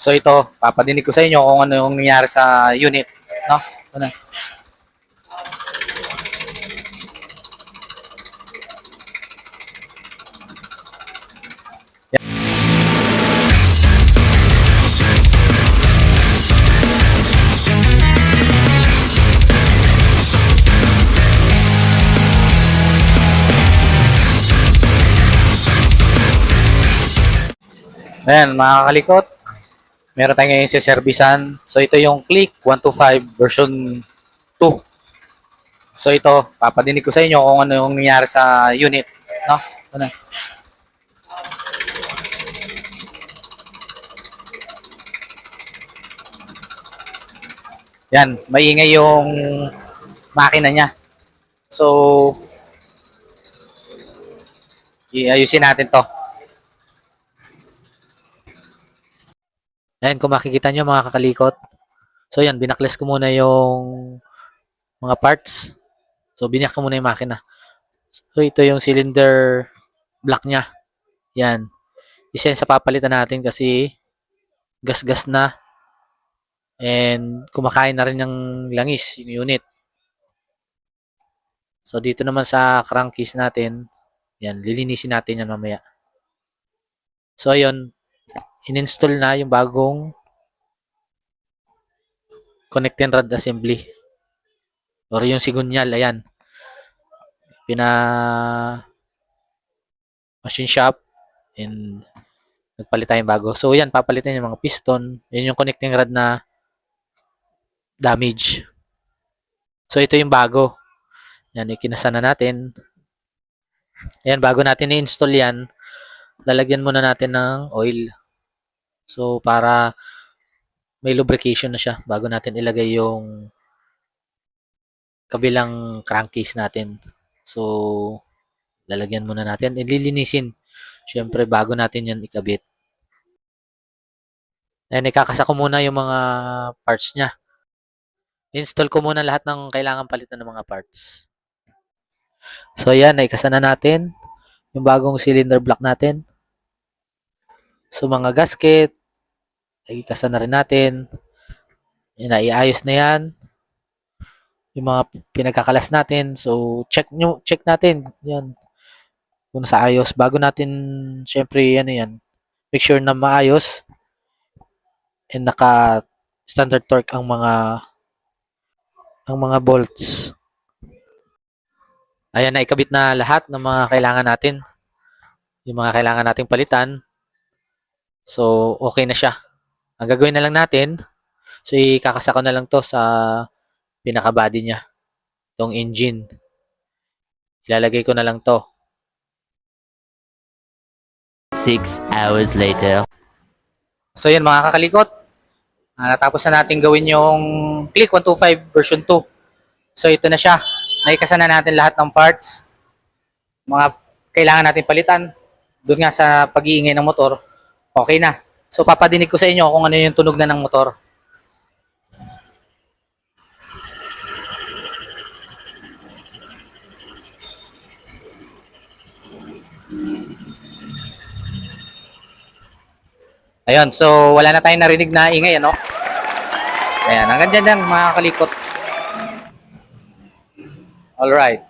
So ito, papadinig ko sa inyo kung ano yung nangyari sa unit, no? Ano? Ayan, mga kalikot, meron tayong ngayon servisan. So ito yung Click 125 version 2. So ito, papadinig ko sa inyo kung ano yung nangyari sa unit, no? Ano? Yan, maingay yung makina niya. So, iayusin natin to. Ayan, kung makikita nyo mga kakalikot. So yan, binakles ko muna yung mga parts. So biniyak ko muna yung makina. So ito yung cylinder block niya. Yan. Isa yan sa papalitan natin kasi gas-gas na. And kumakain na rin ng langis yung unit. So dito naman sa crankcase natin, yan, lilinisin natin yan mamaya. So ayun, in-install na yung bagong connecting rod assembly. Or yung sigunyal, ayan. Machine shop and nagpalit tayong bago. So yan, papalitan yung mga piston. Yan yung connecting rod na damage. So ito yung bago. Yan, ikinasa na natin. Ayan, bago natin i-install yan, lalagyan muna natin ng oil. So para may lubrication na siya bago natin ilagay yung kabilang crankcase natin. So lalagyan muna natin, ililinisin. Siyempre bago natin yan ikabit. Ayan, ikakasa ko muna yung mga parts niya. Install ko muna lahat ng kailangan palitan ng mga parts. So ayan, naikasa na natin yung bagong cylinder block natin. So mga gasket, ikasa na rin natin. Yan, naiayos na yan. Yung mga pinagkakalas natin. So check natin. Yan. Kung nasa ayos. Bago natin, syempre, yan. Make sure na maayos. And naka standard torque ang mga bolts. Ayan, naikabit na lahat ng mga kailangan natin. Yung mga kailangan nating palitan. So, okay na siya. Ang gagawin na lang natin, so ikakasa ko na lang to sa pinaka-body niya. Itong engine. Ilalagay ko na lang to. 6 hours later. So, yan mga kakalikot. Natapos na natin gawin yung Click 125 version 2. So, ito na siya. Naikasa na natin lahat ng parts. Mga kailangan natin palitan. Doon nga sa pag-iingay ng motor, okay na. So papadinig ko sa inyo kung ano yung tunog na ng motor. Ayun, so wala na tayong narinig na ingay, ano? Ayan, hanggang dyan lang mga kalikot. Alright.